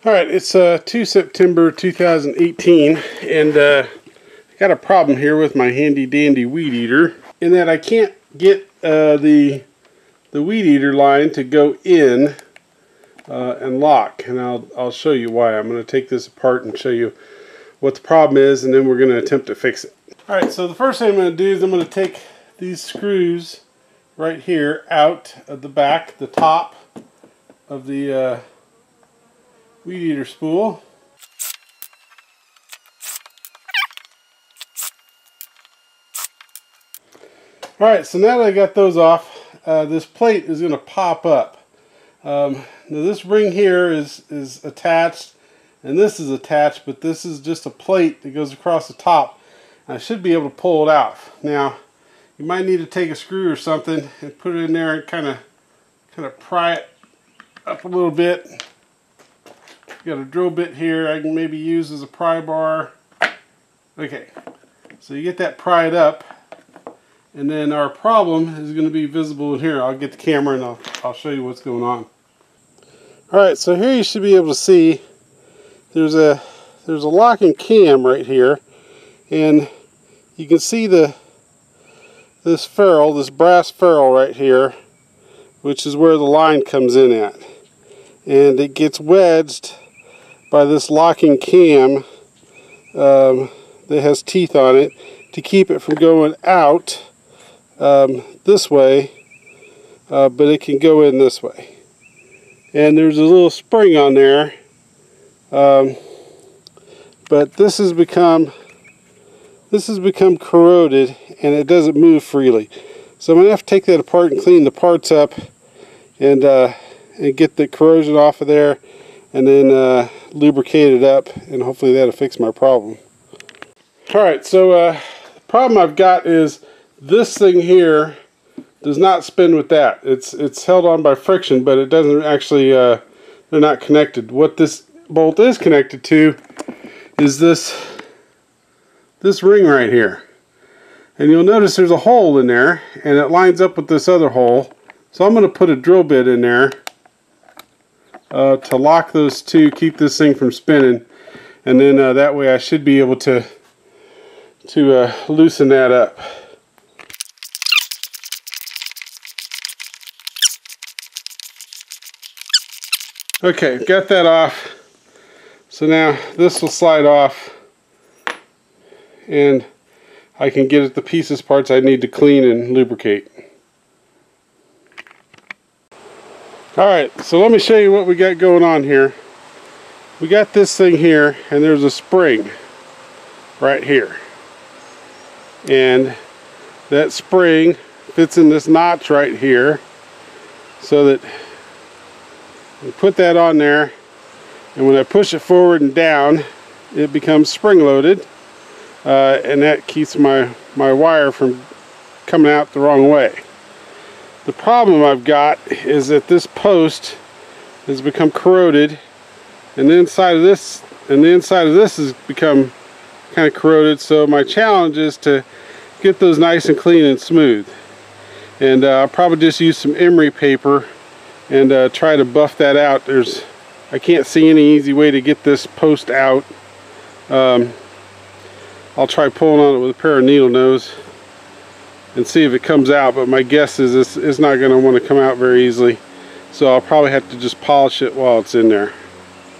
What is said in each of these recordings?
Alright, it's 2 September 2018, and I got a problem here with my handy dandy weed eater in that I can't get the weed eater line to go in and lock, and I'll show you why. I'm going to take this apart and show you what the problem is, and then we're going to attempt to fix it. Alright, so the first thing I'm going to do is I'm going to take these screws right here out of the back, the top of the weed eater spool. Alright, so now that I got those off, this plate is going to pop up. Now this ring here is attached, and this is attached, but this is just a plate that goes across the top. I should be able to pull it out. Now, you might need to take a screw or something and put it in there and kind of pry it up a little bit. Got a drill bit here I can maybe use as a pry bar. Okay, so you get that pried up, and then our problem is going to be visible in here. I'll get the camera and I'll show you what's going on. Alright, so here you should be able to see there's a locking cam right here, and you can see this ferrule, this brass ferrule right here, which is where the line comes in at, and it gets wedged by this locking cam that has teeth on it to keep it from going out this way, but it can go in this way. And there's a little spring on there, but this has become corroded and it doesn't move freely. So I'm going to have to take that apart and clean the parts up and get the corrosion off of there, and then lubricate it up, and hopefully that'll fix my problem. Alright, so the problem I've got is this thing here does not spin with that. It's held on by friction, but it doesn't actually, they're not connected. What this bolt is connected to is this ring right here. And you'll notice there's a hole in there, and it lines up with this other hole. So I'm going to put a drill bit in there to lock those two, keep this thing from spinning, and then that way I should be able to loosen that up. Okay, got that off. So now this will slide off, and I can get at the pieces parts I need to clean and lubricate. Alright, so let me show you what we got going on here. We got this thing here, and there's a spring right here. And that spring fits in this notch right here, so that we put that on there, and when I push it forward and down, it becomes spring loaded, and that keeps my wire from coming out the wrong way. The problem I've got is that this post has become corroded, and the inside of this has become kind of corroded. So my challenge is to get those nice and clean and smooth. And I'll probably just use some emery paper and try to buff that out. I can't see any easy way to get this post out. I'll try pulling on it with a pair of needle nose and see if it comes out, but my guess is it's not going to want to come out very easily, so I'll probably have to just polish it while it's in there,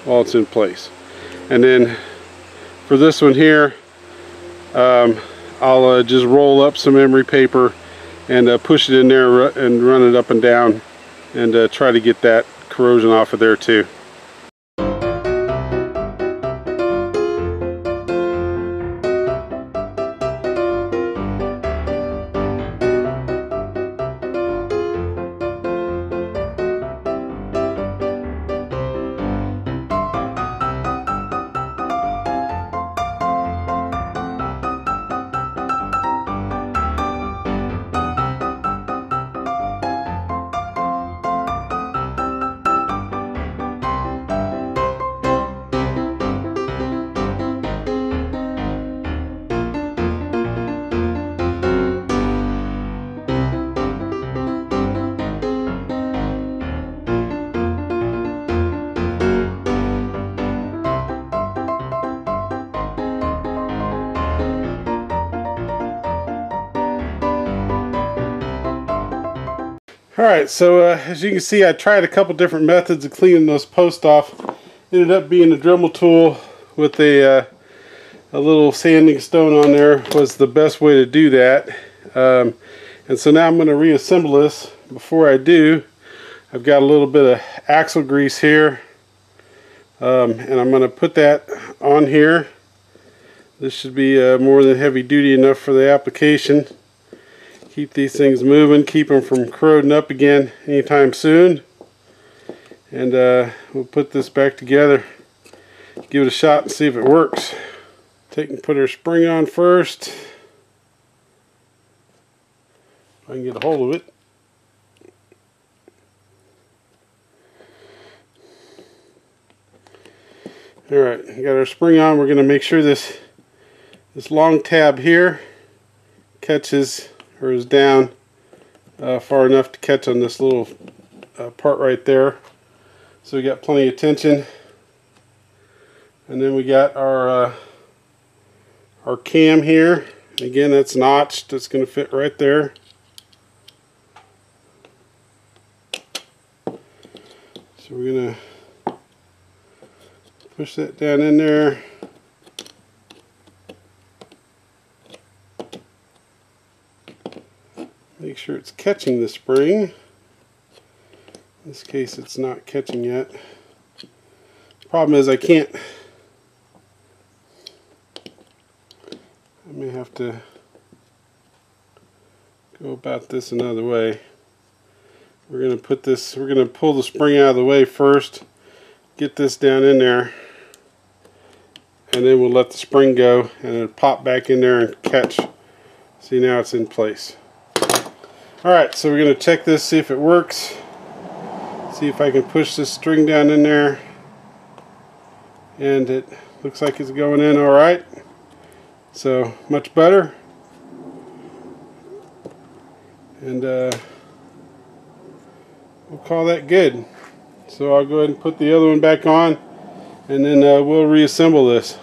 while it's in place. And then for this one here, I'll just roll up some emery paper and push it in there and run it up and down, and try to get that corrosion off of there too. Alright, so as you can see, I tried a couple different methods of cleaning those posts off. Ended up being a Dremel tool with a little sanding stone on there was the best way to do that. And so now I'm going to reassemble this. Before I do, I've got a little bit of axle grease here, and I'm going to put that on here. This should be more than heavy duty enough for the application. Keep these things moving, keep them from corroding up again anytime soon. And we'll put this back together, give it a shot and see if it works. Take and put our spring on first. If I can get a hold of it. Alright, we got our spring on. We're going to make sure this long tab here catches or is down far enough to catch on this little part right there. So we got plenty of tension. And then we got our cam here. Again, that's notched. That's going to fit right there. So we're going to push that down in there. Make sure it's catching the spring. In this case, it's not catching yet. The problem is I can't. I may have to go about this another way. We're going to put this, we're going to pull the spring out of the way first, get this down in there, and then we'll let the spring go and it'll pop back in there and catch. See, now it's in place. Alright, so we're going to check this, see if it works. See if I can push this string down in there. And it looks like it's going in alright. So, much better. And we'll call that good. So I'll go ahead and put the other one back on, and then we'll reassemble this.